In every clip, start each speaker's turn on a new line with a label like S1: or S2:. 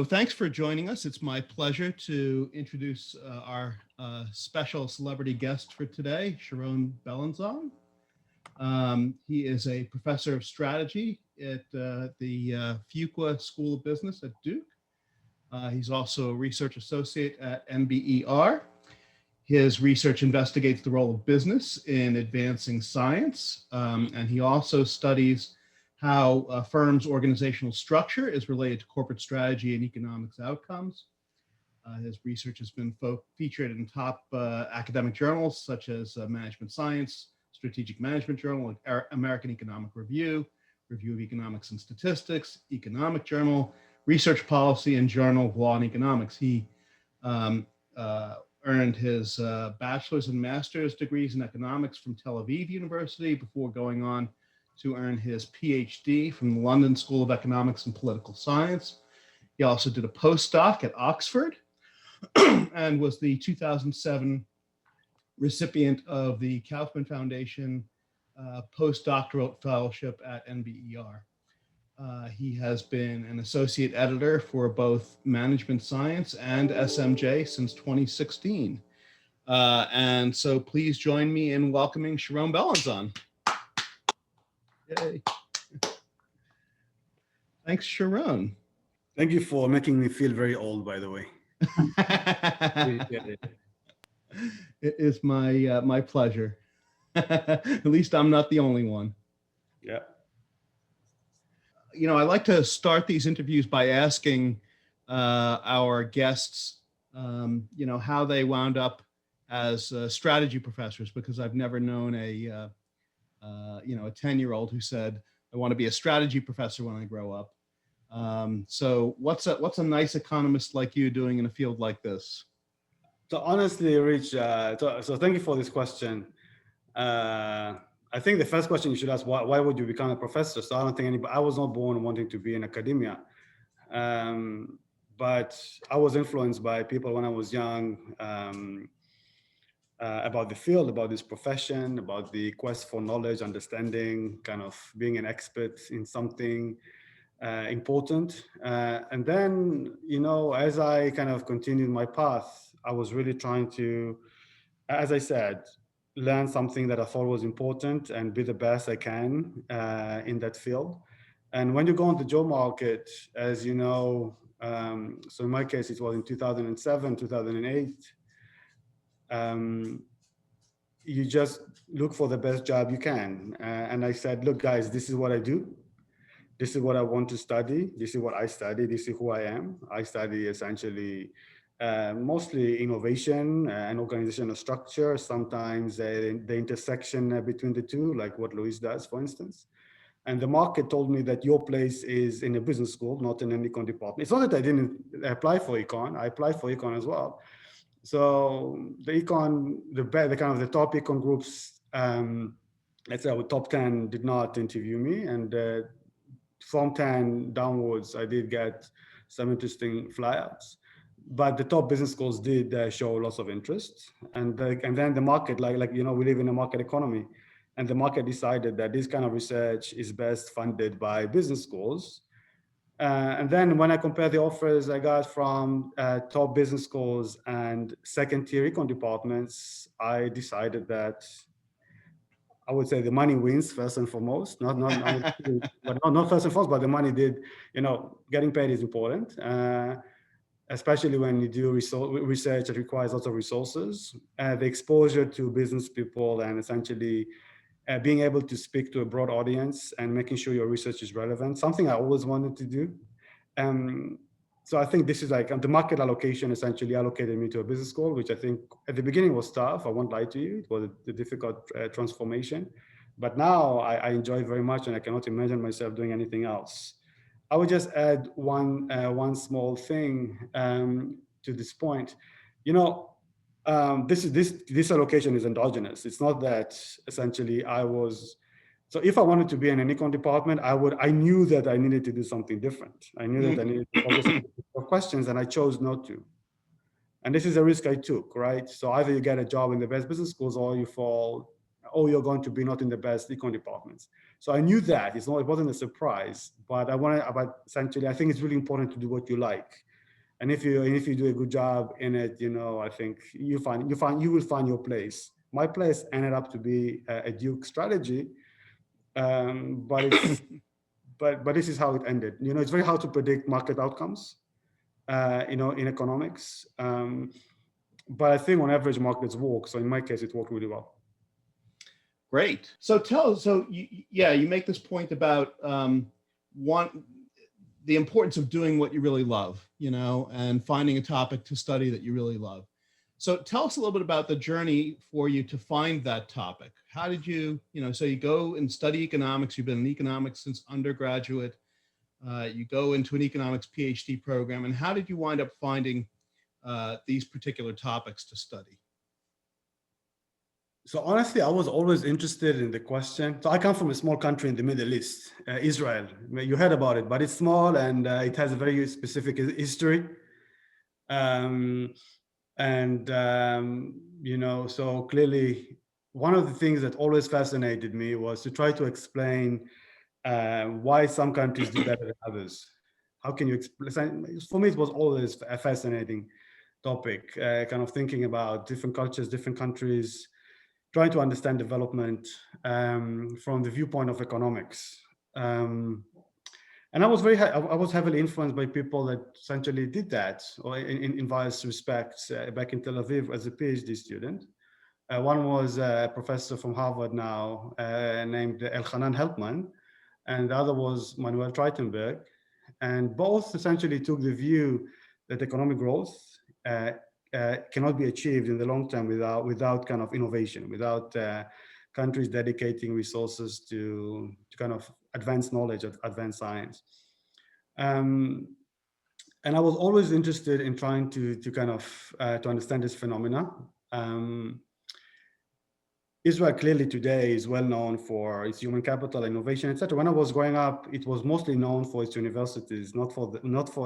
S1: thanks for joining us. It's my pleasure to introduce our special celebrity guest for today, Sharon Belenzon. He is a professor of strategy at the Fuqua School of Business at Duke. He's also a research associate at NBER. His research investigates the role of business in advancing science, and he also studies how a firm's organizational structure is related to corporate strategy and economics outcomes. His research has been featured in top academic journals such as Management Science, Strategic Management Journal, American Economic Review, Review of Economics and Statistics, Economic Journal, Research Policy, and Journal of Law and Economics. He earned his bachelor's and master's degrees in economics from Tel Aviv University before going on to earn his PhD from the London School of Economics and Political Science. He also did a postdoc at Oxford and was the 2007 recipient of the Kaufman Foundation postdoctoral fellowship at NBER. He has been an associate editor for both Management Science and SMJ since 2016. And so please join me in welcoming Sharon Belenzon. Yay. Thanks, Sharon.
S2: Thank you for making me feel very old, by the way.
S1: It is my pleasure. At least I'm not the only one.
S2: Yeah.
S1: You know, I like to start these interviews by asking our guests, you know, how they wound up as strategy professors, because I've never known a 10-year-old who said, I want to be a strategy professor when I grow up. So what's a nice economist like you doing in a field like this?
S2: So honestly, Rich, so thank you for this question. I think the first question you should ask, why would you become a professor? So I don't think I was not born wanting to be in academia. But I was influenced by people when I was young, about the field, about this profession, about the quest for knowledge, understanding, kind of being an expert in something important. And then, you know, as I kind of continued my path, I was really trying to, as I said, learn something that I thought was important and be the best I can in that field. And when you go on the job market, as you know, so in my case, it was in 2007, 2008, you just look for the best job you can. And I said, look, guys, this is what I do. This is what I want to study. This is what I study. This is who I am. I study essentially mostly innovation and organizational structure, sometimes the intersection between the two, like what Luis does, for instance. And the market told me that your place is in a business school, not in an econ department. It's not that I didn't apply for econ. I applied for econ as well. So the econ, the kind of the top econ groups, let's say our top 10 did not interview me. And from 10 downwards, I did get some interesting flyouts. But the top business schools did show lots of interest. And then the market, like you know, we live in a market economy. And the market decided that this kind of research is best funded by business schools. And then when I compare the offers I got from top business schools and second-tier econ departments, I decided that I would say the money wins first and foremost. Not first and foremost, but the money did. You know, getting paid is important, especially when you do research that requires lots of resources. The exposure to business people and essentially being able to speak to a broad audience and making sure your research is relevant, something I always wanted to do. So I think this is like the market allocation essentially allocated me to a business school, which I think at the beginning was tough. I won't lie to you. It was a difficult transformation, but now I enjoy it very much and I cannot imagine myself doing anything else. I would just add one small thing to this point. You know, this allocation is endogenous. It's not that essentially so if I wanted to be in an econ department, I knew that I needed to do something different. I knew that I needed to focus on questions and I chose not to. And this is a risk I took, right? So either you get a job in the best business schools or you're going to be not in the best econ departments. So I knew that it wasn't a surprise, but essentially I think it's really important to do what you like. And if you do a good job in it, I think you will find your place. My place ended up to be a Duke strategy, but it's but this is how it ended. It's very hard to predict market outcomes, in economics. But I think on average markets work. So in my case, it worked really well.
S1: Great. So you make this point about the importance of doing what you really love, and finding a topic to study that you really love. So tell us a little bit about the journey for you to find that topic. How did you, so you go and study economics, you've been in economics since undergraduate, you go into an economics PhD program, and how did you wind up finding these particular topics to study?
S2: So honestly, I was always interested in the question. So I come from a small country in the Middle East, Israel. You heard about it, but it's small and it has a very specific history. So clearly, one of the things that always fascinated me was to try to explain why some countries do better than others. How can you explain? For me, it was always a fascinating topic, kind of thinking about different cultures, different countries, trying to understand development from the viewpoint of economics. And I was heavily influenced by people that essentially did that, or in various respects, back in Tel Aviv as a PhD student. One was a professor from Harvard now, named Elchanan Helpman, and the other was Manuel Treitenberg. And both essentially took the view that economic growth cannot be achieved in the long term without kind of innovation, without countries dedicating resources to kind of advanced knowledge, advanced science. And I was always interested in trying to kind of to understand this phenomena. Israel clearly today is well known for its human capital, innovation, etc. When I was growing up, it was mostly known for its universities, not for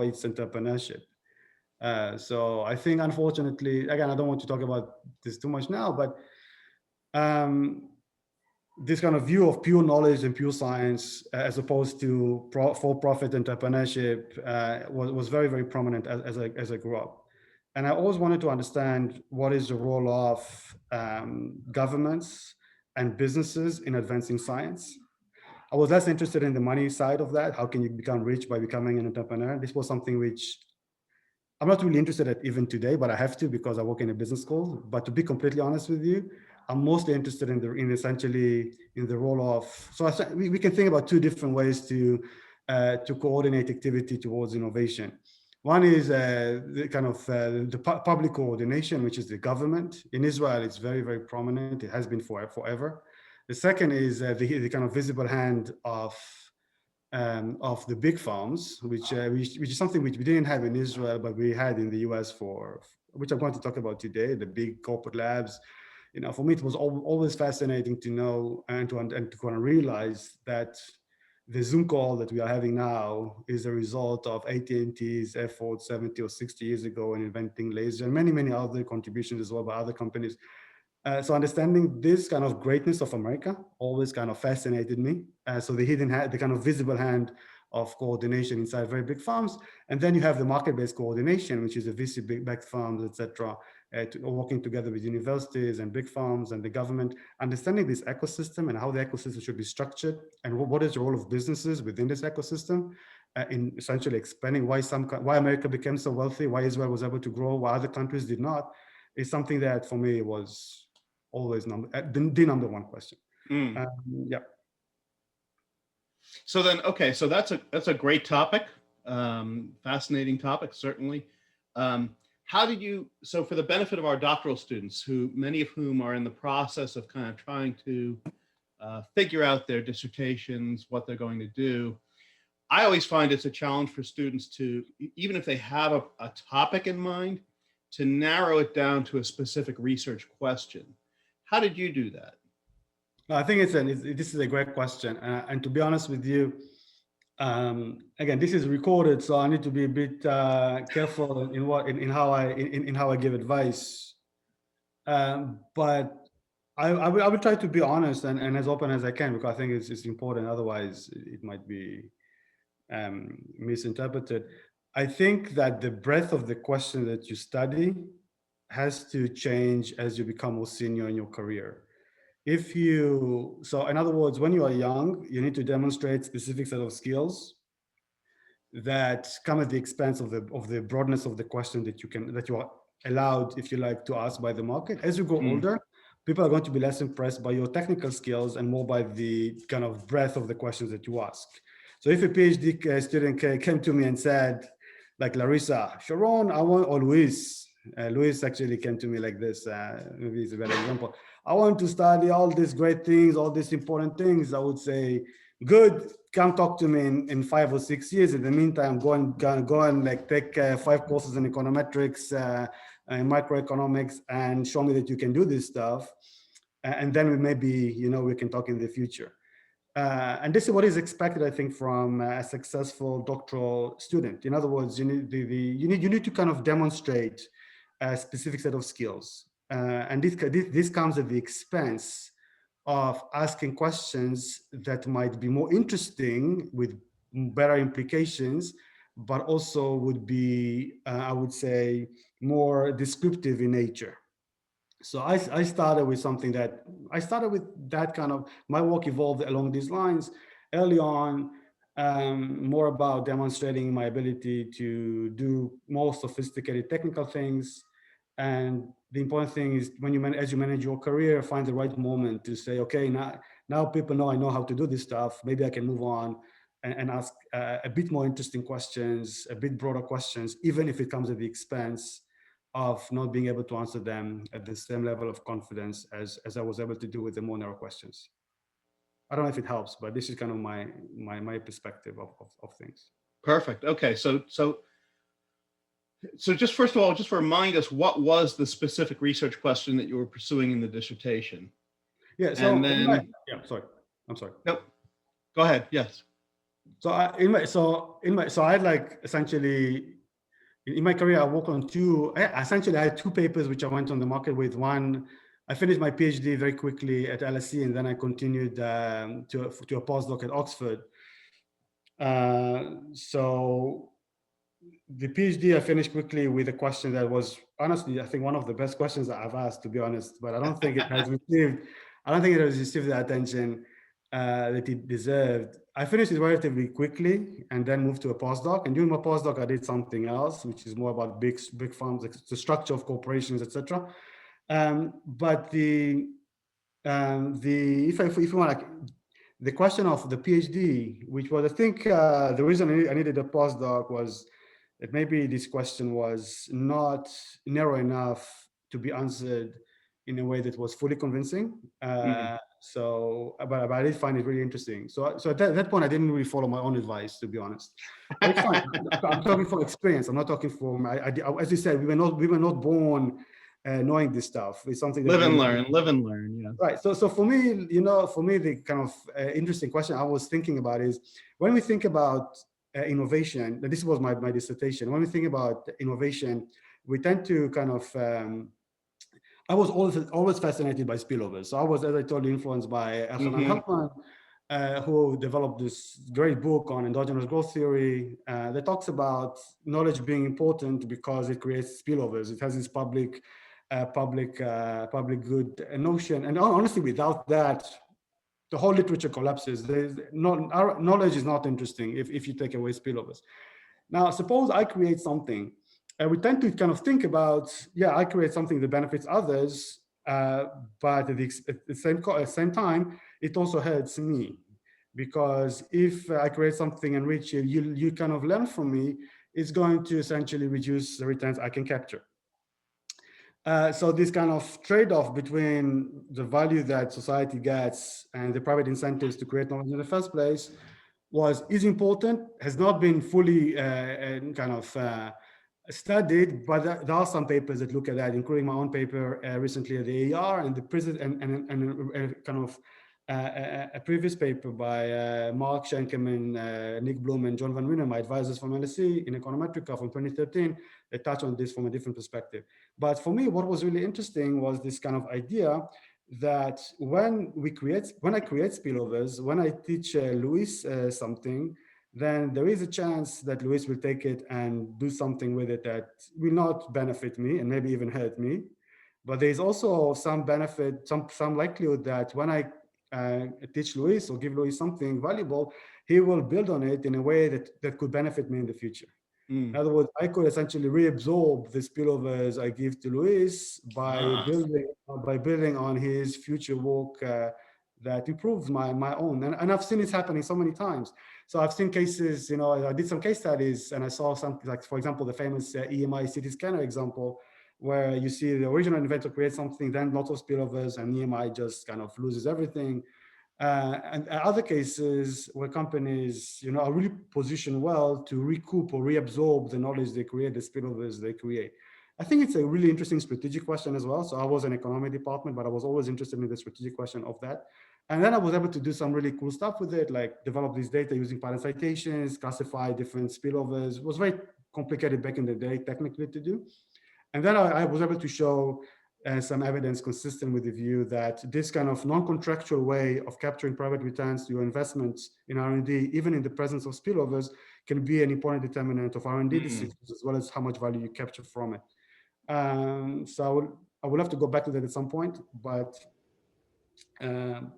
S2: its entrepreneurship. So I think, unfortunately, again, I don't want to talk about this too much now, but this kind of view of pure knowledge and pure science, as opposed to for-profit entrepreneurship, was very, very prominent as I grew up. And I always wanted to understand what is the role of governments and businesses in advancing science. I was less interested in the money side of that. How can you become rich by becoming an entrepreneur? This was something which I'm not really interested in even today, but I have to because I work in a business school. But to be completely honest with you, I'm mostly interested in essentially in the role of. So we can think about two different ways to coordinate activity towards innovation. One is the kind of the public coordination, which is the government. In Israel, it's very, very prominent. It has been forever. The second is the kind of visible hand of the big farms, which is something which we didn't have in Israel, but we had in the US which I'm going to talk about today, the big corporate labs. For me, it was always fascinating to know and to kind of realize that the Zoom call that we are having now is a result of AT&T's effort 70 or 60 years ago in inventing laser and many, many other contributions as well by other companies. So understanding this kind of greatness of America always kind of fascinated me. So the hidden hand, the kind of visible hand of coordination inside very big farms. And then you have the market-based coordination, which is a VC-backed farms, etc., working together with universities and big farms and the government, understanding this ecosystem and how the ecosystem should be structured and what is the role of businesses within this ecosystem, in essentially explaining why America became so wealthy, why Israel was able to grow, why other countries did not, is something that for me was always the number one question. Yeah.
S1: So then, okay, so that's a great topic, fascinating topic, certainly. How did you, so for the benefit of our doctoral students, many of whom are in the process of kind of trying to figure out their dissertations, what they're going to do, I always find it's a challenge for students to, even if they have a topic in mind, to narrow it down to a specific research question. How did you do that?
S2: I think this is a great question. And to be honest with you, again, this is recorded, so I need to be a bit careful in how I give advice. But I will try to be honest and as open as I can, because I think it's important. Otherwise, it might be misinterpreted. I think that the breadth of the question that you study has to change as you become more senior in your career. So in other words, when you are young, you need to demonstrate specific set of skills that come at the expense of the broadness of the question that you are allowed, if you like, to ask by the market. As you grow
S1: Mm,
S2: older, people are going to be less impressed by your technical skills and more by the kind of breadth of the questions that you ask. So if a PhD student came to me and said, like Larissa, Sharon, I want, or Luis actually came to me like this, maybe it's a better example. I want to study all these great things, all these important things. I would say, good, come talk to me in 5 or 6 years. In the meantime, go and like take 5 courses in econometrics and microeconomics and show me that you can do this stuff. And then we maybe, we can talk in the future. And this is what is expected, I think, from a successful doctoral student. In other words, you need to kind of demonstrate a specific set of skills, and this comes at the expense of asking questions that might be more interesting with better implications, but also would be, I would say, more descriptive in nature. So I started with something that I started with that kind of, my work evolved along these lines early on, more about demonstrating my ability to do more sophisticated technical things. And the important thing is when as you manage your career, find the right moment to say, okay, now people know I know how to do this stuff. Maybe I can move on and ask a bit more interesting questions, a bit broader questions, even if it comes at the expense of not being able to answer them at the same level of confidence as I was able to do with the more narrow questions. I don't know if it helps, but this is kind of my perspective of things.
S1: perfect. Okay, so just first of all, just remind us, what was the specific research question that you were pursuing in the dissertation?
S2: Yeah.
S1: And
S2: So
S1: then,
S2: yeah. Sorry, I'm sorry.
S1: nope, go ahead. Yes.
S2: So I had like essentially in my career I worked on essentially I had two papers which I went on the market with. One, I finished my PhD very quickly at LSE, and then I continued to a postdoc at Oxford. So the PhD I finished quickly with a question that was honestly, I think, one of the best questions that I've asked, to be honest. But I don't think it has received the attention that it deserved. I finished it relatively quickly and then moved to a postdoc. And during my postdoc, I did something else, which is more about big firms, like the structure of corporations, etc. But if you want, like, the question of the PhD, which was, I think, the reason I needed a postdoc was that maybe this question was not narrow enough to be answered in a way that was fully convincing.
S1: Mhm.
S2: But I did find it really interesting. So at that point, I didn't really follow my own advice, to be honest. But it's fine. I'm talking from experience. I'm not talking from, as you said, we were not born knowing this stuff. It's something that
S1: Live
S2: we
S1: and
S2: learn.
S1: learn, live and learn. Yeah.
S2: Right. So for me, the kind of interesting question I was thinking about is, when we think about innovation, this was my dissertation. When we think about innovation, we tend to kind of, I was always fascinated by spillovers. So I was, as I told you, influenced by Elhanan
S1: Hmm.
S2: Helpman, who developed this great book on endogenous growth theory that talks about knowledge being important because it creates spillovers. It has this public good notion, and honestly, without that, the whole literature collapses. Our knowledge is not interesting if you take away spillovers. Now, suppose I create something, and we tend to kind of think about, yeah, I create something that benefits others, but at the same time, it also hurts me, because if I create something and reach you kind of learn from me, it's going to essentially reduce the returns I can capture. So this kind of trade-off between the value that society gets and the private incentives to create knowledge in the first place is important, has not been fully kind of studied, but there are some papers that look at that, including my own paper recently at the AER, and the president and kind of a previous paper by Mark Schenkeman, Nick Bloom, and John Van Winnen, my advisors from LSE in Econometrica from 2013. They touch on this from a different perspective. But for me, what was really interesting was this kind of idea that when I create spillovers, when I teach Luis something, then there is a chance that Luis will take it and do something with it that will not benefit me and maybe even hurt me. But there's also some benefit, some likelihood that when I teach Luis or give Luis something valuable, he will build on it in a way that could benefit me in the future. In
S1: Mm.
S2: other words, I could essentially reabsorb the spillovers I give to Luis
S1: Ah,
S2: by building on his future work that improves my own. And I've seen it happening so many times. So I've seen cases, I did some case studies and I saw something like, for example, the famous EMI CT scanner example, where you see the original inventor create something, then lots of spillovers, and EMI just kind of loses everything. And other cases where companies, are really positioned well to recoup or reabsorb the knowledge they create, the spillovers they create. I think it's a really interesting strategic question as well. So I was an economic department, but I was always interested in the strategic question of that. And then I was able to do some really cool stuff with it, like develop this data using pattern citations, classify different spillovers. It was very complicated back in the day, technically, to do. And then I was able to show some evidence consistent with the view that this kind of non-contractual way of capturing private returns to your investments in R&D, even in the presence of spillovers, can be an important determinant of R&D
S1: mm.
S2: decisions, as well as how much value you capture from it. So I will have to go back to that at some point, um,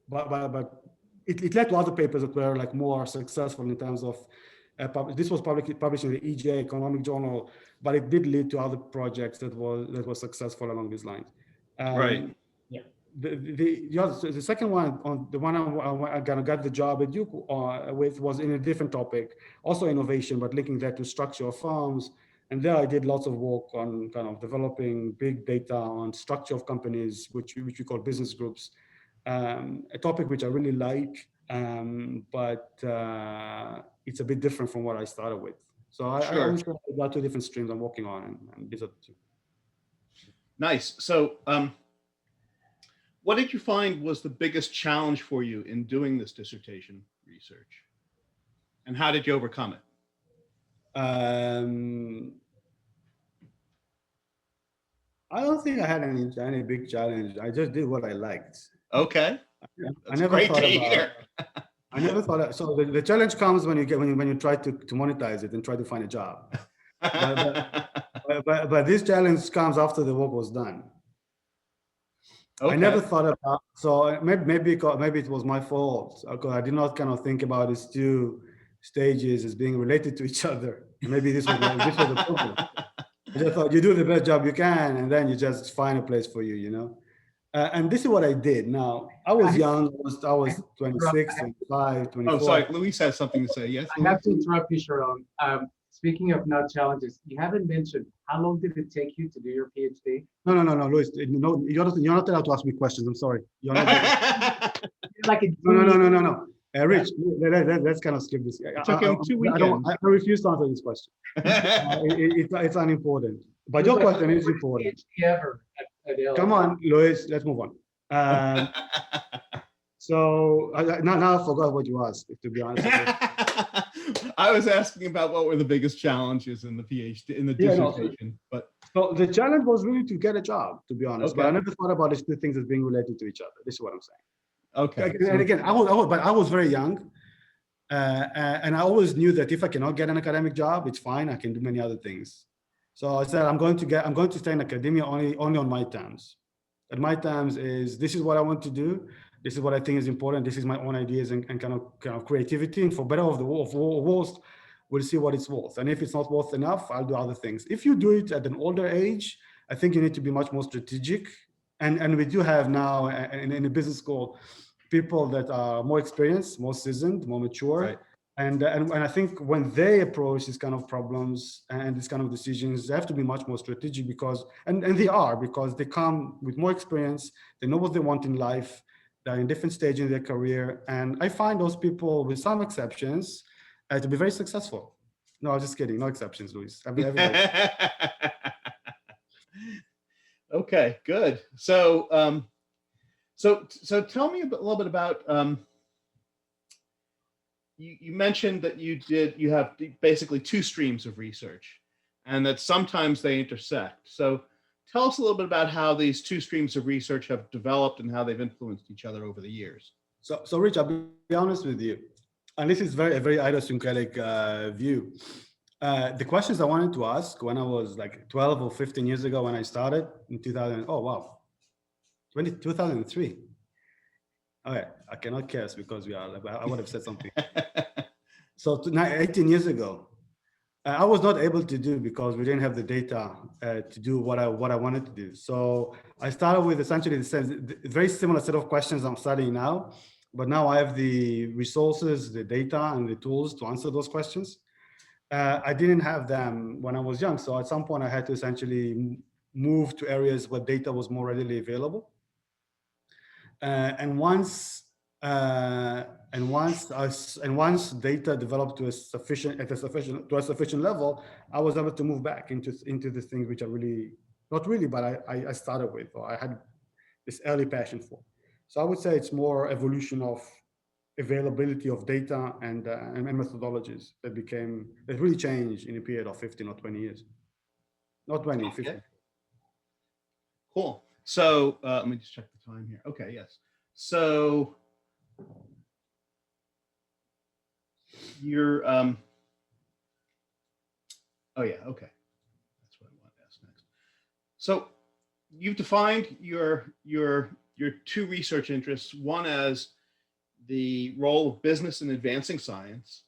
S2: but it led to other papers that were like more successful in terms of this was published in the EJ Economic Journal, but it did lead to other projects that were successful along these lines.
S1: Right.
S2: Yeah. The second one, on the one I got the job at Duke with, was in a different topic, also innovation, but linking that to structure of firms. And there I did lots of work on kind of developing big data on structure of companies, which we call business groups, a topic which I really like, but it's a bit different from what I started with. So I
S1: Sure.
S2: always got two different streams I'm working on, and these are the two.
S1: Nice. So, what did you find was the biggest challenge for you in doing this dissertation research? And how did you overcome it?
S2: I don't think I had any big challenge. I just did what I liked.
S1: Okay.
S2: I
S1: That's
S2: never
S1: great
S2: thought
S1: to
S2: about.
S1: hear.
S2: I never thought. So the challenge comes when you try to monetize it and try to find a job. But this challenge comes after the work was done. I never
S1: Okay.
S2: thought about. So maybe it was my fault because I did not kind of think about these two stages as being related to each other. Maybe this was the problem. I just thought you do the best job you can, and then you just find a place for you. And this is what I did. Now, I was young. I was 26, 25,
S1: Oh, sorry.
S2: 24.
S1: Luis has something to say. Yes,
S3: I
S1: Luis?
S3: have to interrupt you, Sharon. Speaking of not challenges, you haven't mentioned how long did it take you to do your PhD?
S2: No, Louis. No, you're not allowed to ask me questions. I'm sorry. You're not.
S3: Like
S2: No. Rich, let's kind of skip this.
S1: It took him 2 weekends.
S2: I refuse to answer this question. It's unimportant. But your question is important.
S3: PhD ever at Yale.
S2: Come on, Louis. Let's move on. So now I forgot what you asked. To be honest.
S1: I was asking about what were the biggest challenges in the PhD, in the dissertation, but
S2: so the challenge was really to get a job, to be honest.
S1: Okay.
S2: But I never thought about these two things as being related to each other. This is what I'm saying.
S1: okay.
S2: And again, I was very young, and I always knew that if I cannot get an academic job, it's fine. I can do many other things. So I said I'm going to stay in academia only on my terms. And my terms this is what I want to do. This is what I think is important. This is my own ideas and kind of creativity. And for better of the worst, we'll see what it's worth. And if it's not worth enough, I'll do other things. If you do it at an older age, I think you need to be much more strategic. And we do have now in a business school people that are more experienced, more seasoned, more mature.
S1: Right.
S2: And I think when they approach these kind of problems and these kind of decisions, they have to be much more strategic because they come with more experience. They know what they want in life. They're in different stages in their career. And I find those people, with some exceptions, to be very successful. No, I'm just kidding. No exceptions, Luis.
S1: Okay, good. So, so tell me a little bit about, you mentioned that you have basically two streams of research and that sometimes they intersect. So tell us a little bit about how these two streams of research have developed and how they've influenced each other over the years.
S2: So Rich, I'll be honest with you. And this is a very idiosyncratic view. The questions I wanted to ask when I was like 12 or 15 years ago when I started in 2000, oh wow, 2003. Okay, I cannot guess because I would have said something. So 18 years ago, I was not able to do because we didn't have the data to do what I wanted to do. So I started with essentially the very similar set of questions I'm studying now, but now I have the resources, the data, and the tools to answer those questions. I didn't have them when I was young, so at some point I had to essentially move to areas where data was more readily available. And once data developed to a sufficient level, I was able to move back into the things which are really not really, but I started with, or I had this early passion for. So I would say it's more evolution of availability of data and methodologies that really changed in a period of 15 or 20 years. Not 20, 15.
S1: Okay. Cool. So let me just check the time here. Okay, yes. So you're, oh yeah, okay. That's what I want to ask next. So you've defined your two research interests, one as the role of business in advancing science,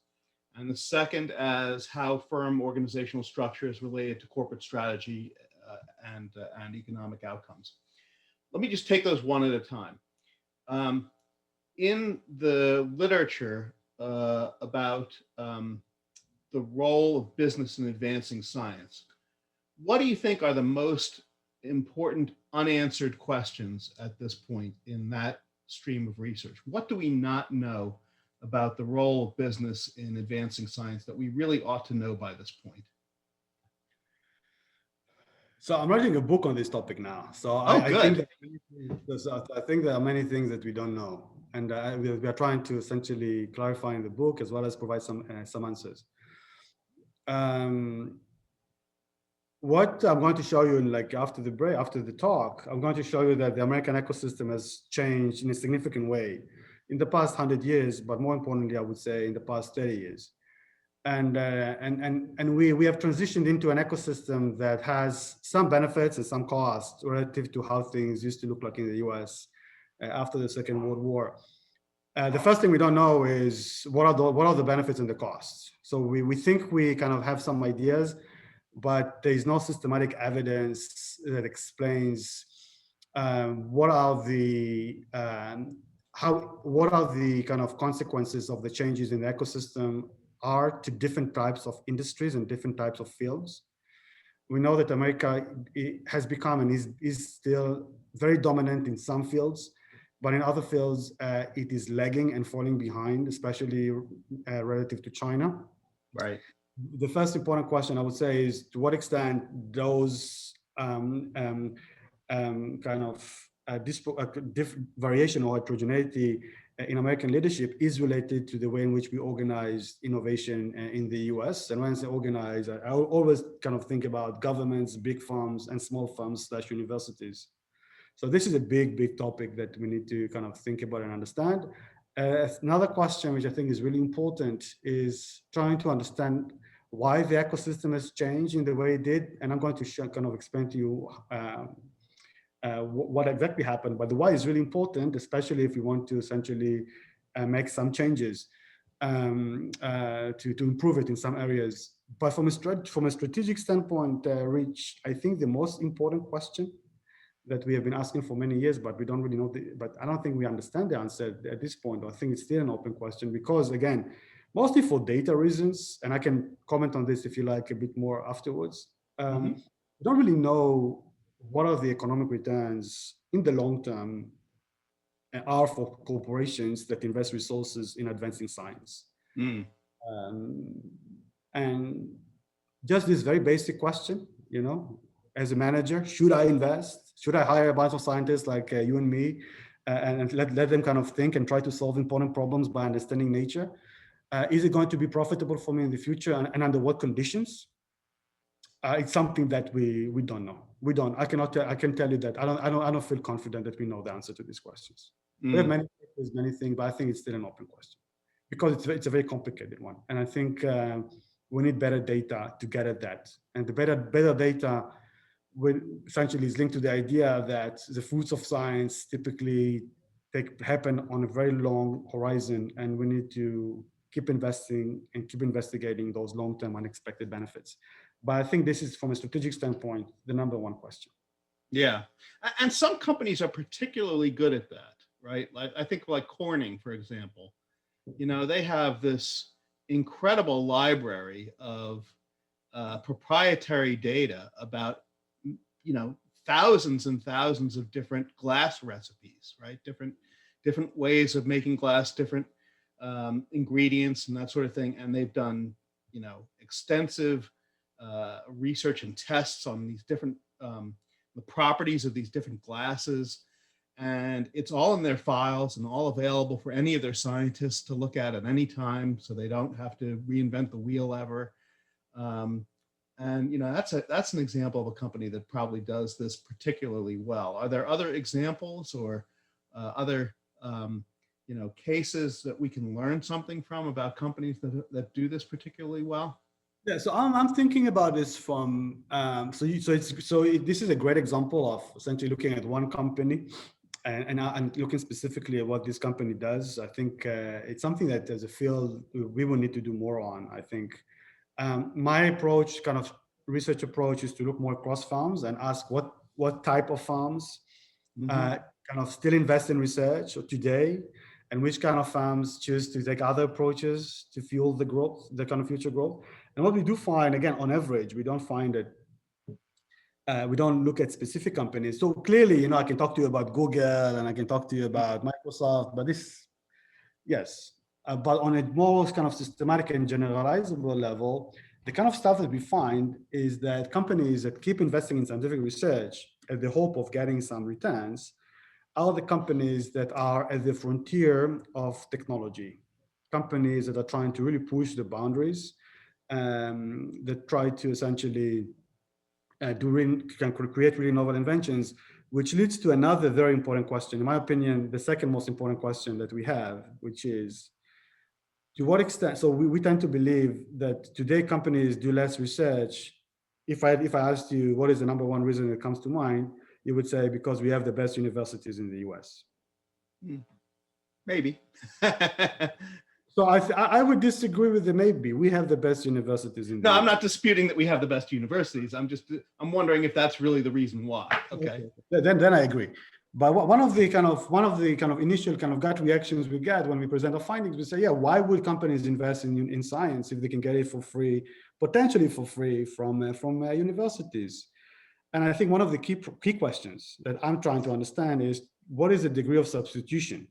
S1: and the second as how firm organizational structure is related to corporate strategy and economic outcomes. Let me just take those one at a time. In the literature about the role of business in advancing science, what do you think are the most important unanswered questions at this point in that stream of research? What do we not know about the role of business in advancing science that we really ought to know by this point?
S2: So I'm writing a book on this topic now. So I think there are many things that we don't know, and we are trying to essentially clarify in the book as well as provide some answers. What I'm going to show you after the talk, I'm going to show you that the American ecosystem has changed in a significant way in the past 100 years, but more importantly, I would say in the past 30 years. And we have transitioned into an ecosystem that has some benefits and some costs relative to how things used to look like in the US after the Second World War. The first thing we don't know is what are the benefits and the costs. So we think we kind of have some ideas, but there is no systematic evidence that explains what are the kind of consequences of the changes in the ecosystem are to different types of industries and different types of fields. We know that America has become and is still very dominant in some fields, but in other fields, it is lagging and falling behind, especially relative to China.
S1: Right.
S2: The first important question I would say is to what extent those kind of variation or heterogeneity in American leadership is related to the way in which we organize innovation in the US. And when I say organize, I always kind of think about governments, big firms, and small firms / universities. So this is a big topic that we need to kind of think about and understand. Another question, which I think is really important, is trying to understand why the ecosystem has changed in the way it did. And I'm going to kind of explain to you what exactly happened. But the why is really important, especially if you want to essentially make some changes to improve it in some areas. But from a strategic standpoint, Rich, I think the most important question that we have been asking for many years, but we don't really know, but I don't think we understand the answer at this point. I think it's still an open question because, again, mostly for data reasons, and I can comment on this if you like a bit more afterwards. We don't really know what are the economic returns in the long term are for corporations that invest resources in advancing science. And just this very basic question, you know, as a manager, should I invest? Should I hire a bunch of scientists like you and me and let them kind of think and try to solve important problems by understanding nature? Is it going to be profitable for me in the future, and under what conditions? It's something that we don't know. We don't. I can tell you that I don't feel confident that we know the answer to these questions. We have many things, but I think it's still an open question. because it's a very complicated one. And I think we need better data to get at that. And the better data will essentially is linked to the idea that the fruits of science typically happen on a very long horizon, and we need to keep investing and keep investigating those long-term unexpected benefits. But I think this is, from a strategic standpoint, the number one question.
S1: Yeah. And some companies are particularly good at that, right? Like I think like Corning, for example, they have this incredible library of proprietary data about, thousands and thousands of different glass recipes, right? Different ways of making glass, different ingredients and that sort of thing. And they've done, extensive research and tests on these different the properties of these different glasses, and it's all in their files and all available for any of their scientists to look at any time, so they don't have to reinvent the wheel ever. And that's an example of a company that probably does this particularly well. Are there other examples or other cases that we can learn something from about companies that do this particularly well?
S2: Yeah, so I'm thinking about this from this is a great example of essentially looking at one company and I'm looking specifically at what this company does. I think it's something that as a field we will need to do more on. I think my approach, kind of research approach, is to look more across firms and ask what type of firms kind of still invest in research today, and which kind of firms choose to take other approaches to fuel the growth, the kind of future growth. And what we do find, again, on average, we don't find that we don't look at specific companies. So clearly, I can talk to you about Google and I can talk to you about Microsoft, but yes. But on a more kind of systematic and generalizable level, the kind of stuff that we find is that companies that keep investing in scientific research at the hope of getting some returns are the companies that are at the frontier of technology, companies that are trying to really push the boundaries, that try to essentially create really novel inventions, which leads to another very important question. In my opinion, the second most important question that we have, which is, to what extent, so we tend to believe that today companies do less research. If I asked you what is the number one reason that comes to mind, you would say because we have the best universities in the US.
S1: Maybe.
S2: So I would disagree with the maybe. We have the best universities in the US.
S1: I'm not disputing that we have the best universities. I'm wondering if that's really the reason why. Okay.
S2: Then I agree. But one of the kind of initial kind of gut reactions we get when we present our findings, we say, yeah, why would companies invest in science if they can get it for free, potentially for free from universities? And I think one of the key questions that I'm trying to understand is, what is the degree of substitution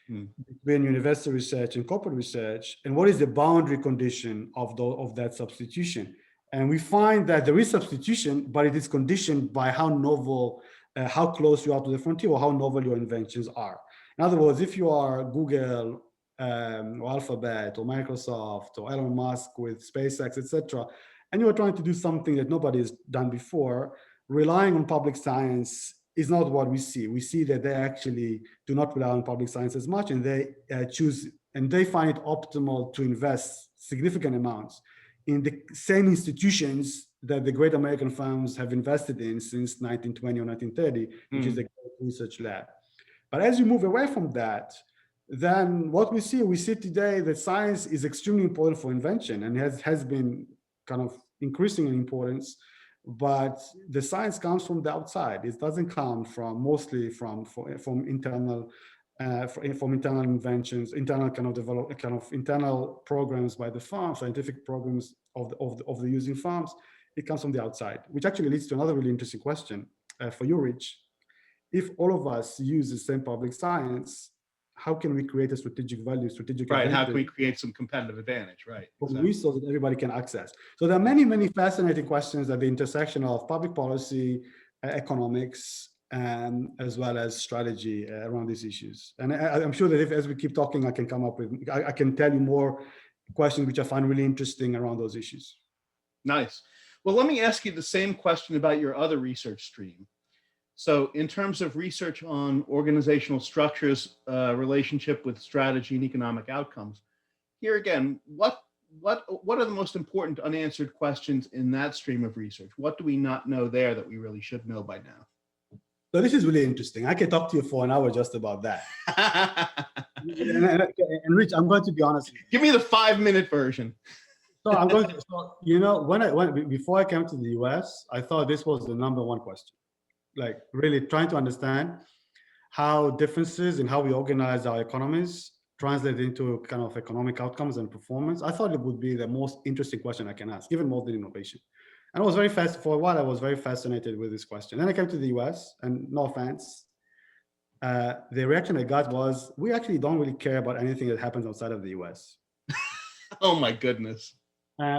S2: between university research and corporate research, and what is the boundary condition of that substitution? And we find that there is substitution, but it is conditioned by how novel, how close you are to the frontier, or how novel your inventions are. In other words, if you are Google or Alphabet or Microsoft or Elon Musk with SpaceX, etc., and you are trying to do something that nobody has done before, relying on public science is not what we see. We see that they actually do not rely on public science as much, and they choose, and they find it optimal to invest significant amounts in the same institutions that the great American firms have invested in since 1920 or 1930, which is the research lab. But as you move away from that, then what we see today that science is extremely important for invention and has been kind of increasing in importance. But the science comes from the outside. It doesn't come mostly from internal inventions, internal internal programs by the farm, scientific programs of the using farms. It comes from the outside, which actually leads to another really interesting question for you, Rich. If all of us use the same public science, how can we create a strategic value, strategic
S1: right?
S2: advantage?
S1: How can we create some competitive advantage, right?
S2: From resources that everybody can access. So there are many, many fascinating questions at the intersection of public policy, economics, as well as strategy around these issues. And I'm sure that as we keep talking, I can tell you more questions which I find really interesting around those issues.
S1: Nice. Well, let me ask you the same question about your other research stream. So in terms of research on organizational structures, relationship with strategy and economic outcomes, here again, what are the most important unanswered questions in that stream of research? What do we not know there that we really should know by now?
S2: So this is really interesting. I can talk to you for an hour just about that. and Rich, I'm going to be honest.
S1: Give me the 5-minute version.
S2: So I'm going to, so, you know, before I came to the US, I thought this was the number one question. Like really trying to understand how differences in how we organize our economies translate into kind of economic outcomes and performance. I thought it would be the most interesting question I can ask, even more than innovation. And I was very fast for a while. I was very fascinated with this question. Then I came to the US, and no offense, the reaction I got was, we actually don't really care about anything that happens outside of the US.
S1: Oh my goodness.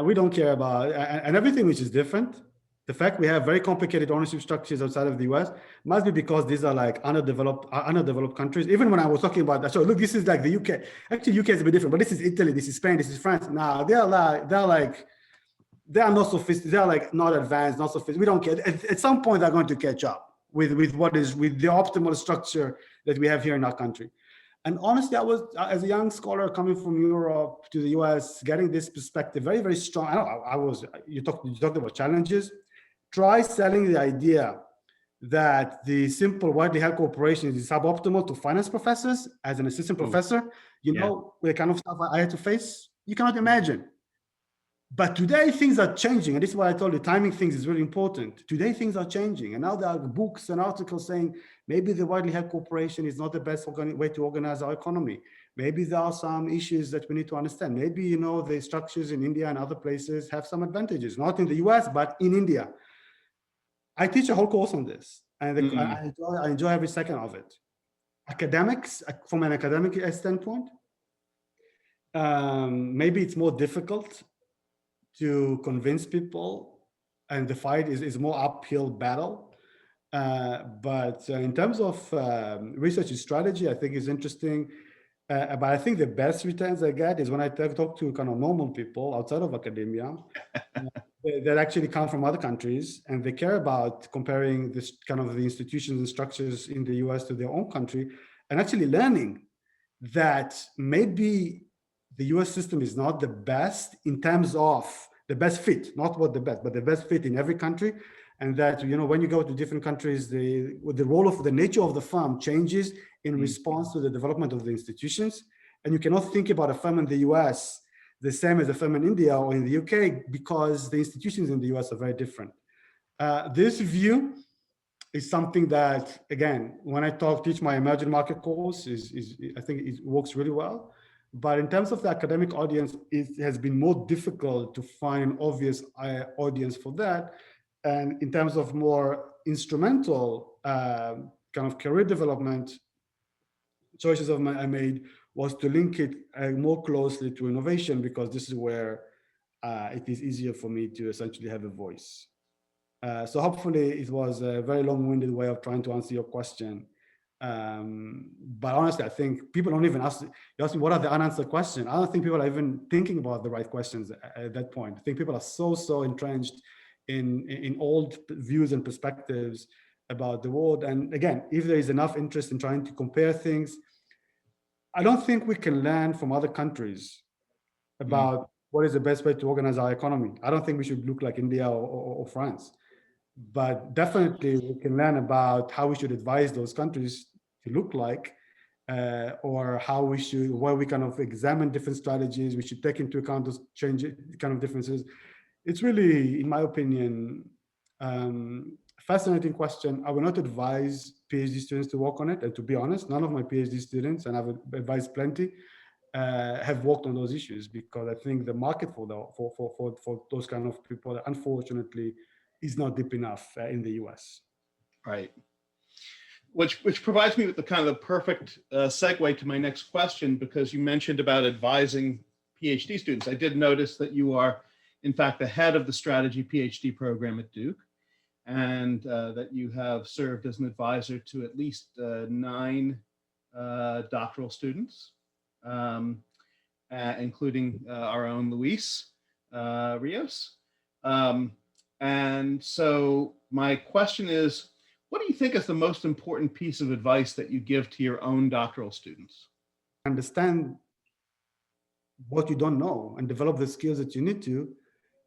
S2: We don't care about, and everything which is different. The fact we have very complicated ownership structures outside of the US must be because these are like underdeveloped countries. Even when I was talking about that, so look, this is like the UK. Actually, UK is a bit different, but this is Italy, this is Spain, this is France. Now they are not sophisticated, they're like not advanced, not sophisticated. We don't care. At some point, they're going to catch up with the optimal structure that we have here in our country. And honestly, I was, as a young scholar coming from Europe to the US, getting this perspective very, very strong. You talked about challenges. Try selling the idea that the simple widely held corporation is suboptimal to finance professors as an assistant professor. You know, the kind of stuff I had to face, you cannot imagine. But today things are changing, and this is why I told you timing things is really important. Today things are changing, and now there are books and articles saying maybe the widely held corporation is not the best way to organize our economy. Maybe there are some issues that we need to understand. Maybe, you know, the structures in India and other places have some advantages, not in the US, but in India. I teach a whole course on this, and I enjoy every second of it. Academics, from an academic standpoint, maybe it's more difficult to convince people, and the fight is more uphill battle. But in terms of research and strategy, I think is interesting. But I think the best returns I get is when I talk to kind of normal people outside of academia that actually come from other countries, and they care about comparing this kind of the institutions and structures in the US to their own country, and actually learning that maybe the US system is not the best in terms of the best fit, not what the best, but the best fit in every country. And that, you know, when you go to different countries, the role of the nature of the firm changes in response to the development of the institutions. And you cannot think about a firm in the US the same as a firm in India or in the UK, because the institutions in the US are very different. This view is something that, again, when I teach my emerging market course, I think it works really well. But in terms of the academic audience, it has been more difficult to find an obvious audience for that. And in terms of more instrumental kind of career development, choices I made was to link it more closely to innovation, because this is where it is easier for me to essentially have a voice. So hopefully it was a very long-winded way of trying to answer your question. But honestly, I think people don't even ask, you ask me what are the unanswered questions. I don't think people are even thinking about the right questions at that point. I think people are so entrenched in old views and perspectives about the world. And again, if there is enough interest in trying to compare things, I don't think we can learn from other countries about what is the best way to organize our economy. I don't think we should look like India or France. But definitely we can learn about how we should advise those countries to look like, or how we should, where we kind of examine different strategies. We should take into account those kind of differences. It's really, in my opinion, fascinating question. I will not advise PhD students to work on it. And to be honest, none of my PhD students, and I've advised plenty, have worked on those issues, because I think the market for those kind of people, unfortunately, is not deep enough in the US.
S1: Right. Which provides me with the kind of the perfect segue to my next question, because you mentioned about advising PhD students. I did notice that you are, in fact, the head of the strategy PhD program at Duke, and that you have served as an advisor to at least 9 doctoral students, including our own Luis Rios. And so my question is, what do you think is the most important piece of advice that you give to your own doctoral students?
S2: Understand what you don't know and develop the skills that you need to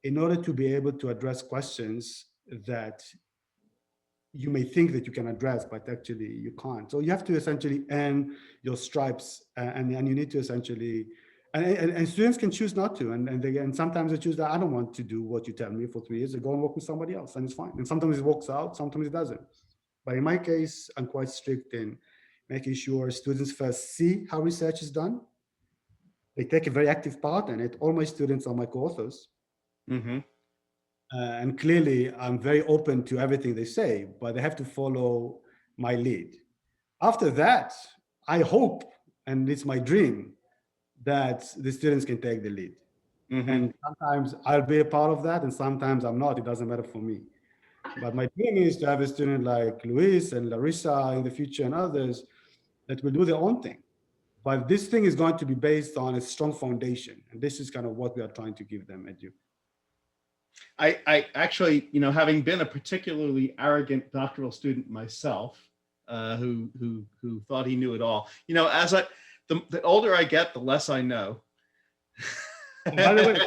S2: in order to be able to address questions that you may think that you can address, but actually you can't. So you have to essentially earn your stripes, and you need to essentially, and students can choose not to, and sometimes they choose that I don't want to do what you tell me for 3 years. They go and work with somebody else, and it's fine. And sometimes it works out, sometimes it doesn't. But in my case, I'm quite strict in making sure students first see how research is done. They take a very active part in it. All my students are my co-authors.
S1: Mm-hmm.
S2: And clearly, I'm very open to everything they say, but they have to follow my lead. After that, I hope, and it's my dream, that the students can take the lead.
S1: Mm-hmm.
S2: And sometimes I'll be a part of that, and sometimes I'm not. It doesn't matter for me. But my dream is to have a student like Luis and Larissa in the future and others that will do their own thing. But this thing is going to be based on a strong foundation. And this is kind of what we are trying to give them at Duke.
S1: I actually, having been a particularly arrogant doctoral student myself, who thought he knew it all, as the older I get, the less I know.
S2: By the way,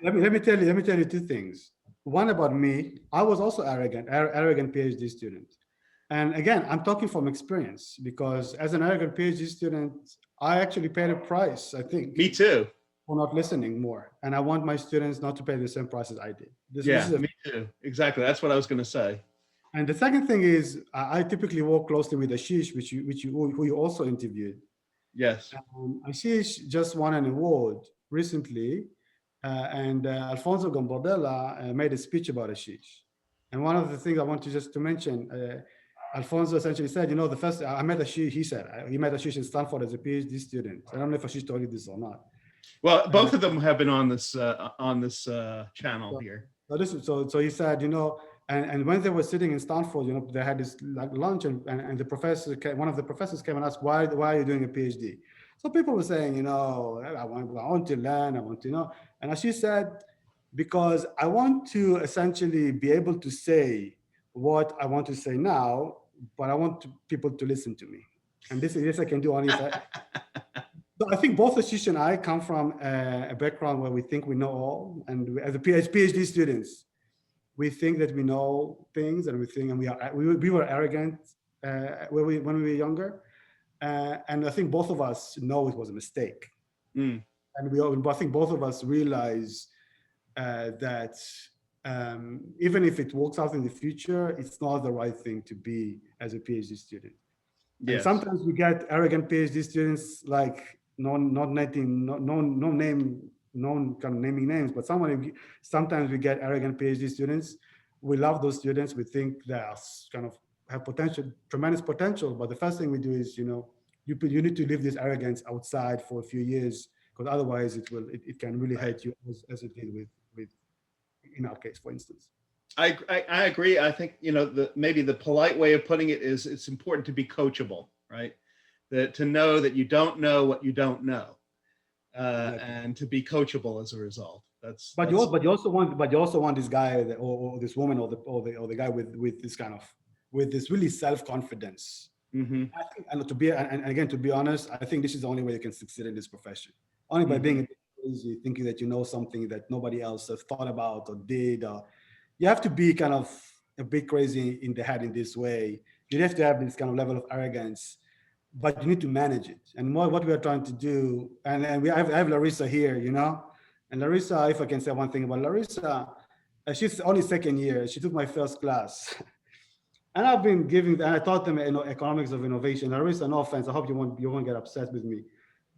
S2: let me tell you two things. One about me, I was also arrogant PhD student. And again, I'm talking from experience, because as an arrogant PhD student, I actually paid a price, I think.
S1: Me too.
S2: For not listening more. And I want my students not to pay the same price as I did.
S1: Me too. Exactly. That's what I was going to say.
S2: And the second thing is, I typically work closely with Ashish, who you also interviewed.
S1: Yes.
S2: Ashish just won an award recently, and Alfonso Gambardella made a speech about Ashish. And one of the things I want to mention, Alfonso essentially said, the first I met Ashish, he said, he met Ashish in Stanford as a PhD student. I don't know if Ashish told you this or not.
S1: Well, both of them have been on this channel here.
S2: So he said, and when they were sitting in Stanford, they had this lunch, and one of the professors came and asked, why are you doing a PhD? So people were saying, I want to learn, I want to and she said, because I want to essentially be able to say what I want to say now, but I want people to listen to me. And this I can do only if So I think both Ashish and I come from a background where we think we know all, and as a PhD students, we think that we know things, and we were arrogant when we were younger, and I think both of us know it was a mistake, and I think both of us realize that even if it works out in the future, it's not the right thing to be as a PhD student. Yes. And sometimes we get arrogant PhD students like not naming names, but sometimes we get arrogant PhD students. We love those students. We think they are kind of have tremendous potential. But the first thing we do is, you need to leave this arrogance outside for a few years, because otherwise it can really hurt you as it did with in our case, for instance.
S1: I agree. I think, maybe the polite way of putting it is it's important to be coachable, right? To know that you don't know what you don't know, and to be coachable as a result. But you
S2: also want this guy or this woman or the guy with this really self-confidence. Mm-hmm. I think, and again, to be honest, I think this is the only way you can succeed in this profession. Only by being a bit crazy, thinking that you know something that nobody else has thought about or did. Or you have to be kind of a bit crazy in the head in this way. You have to have this kind of level of arrogance, but you need to manage it. And what we are trying to do, and I have Larissa here, and Larissa, if I can say one thing about Larissa, she's only second year. She took my first class. And I've been and I taught them economics of innovation. Larissa, no offense, I hope you won't get upset with me.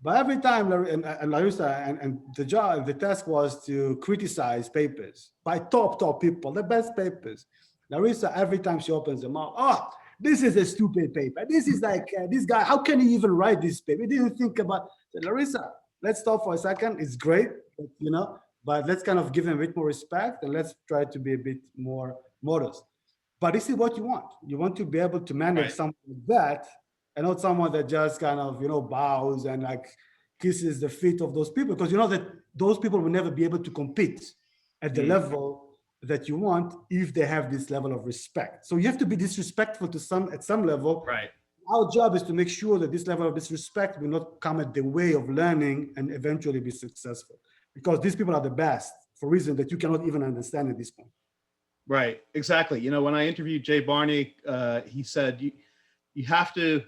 S2: But every time, Larissa, and the task was to criticize papers by top people, the best papers. Larissa, every time she opens her mouth, this is a stupid paper. This is like, this guy, how can he even write this paper? He didn't think about, Larissa, let's stop for a second. It's great, but let's kind of give him a bit more respect, and let's try to be a bit more modest. But this is what you want. You want to be able to manage someone like that, and not someone that just kind of, bows and like kisses the feet of those people, because that those people will never be able to compete at the level that you want if they have this level of respect. So you have to be disrespectful at some level,
S1: right?
S2: our job is to make sure that this level of disrespect will not come at the way of learning and eventually be successful. Because these people are the best for reasons that you cannot even understand at this point.
S1: Right, exactly. You know, when I interviewed Jay Barney, he said you have to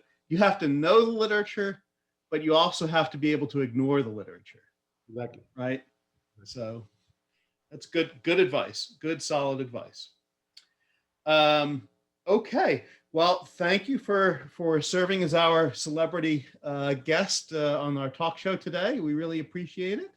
S1: know the literature, but you also have to be able to ignore the literature.
S2: Exactly.
S1: Right. So that's good advice. Good, solid advice. Okay. Well, thank you for serving as our celebrity guest on our talk show today. We really appreciate it.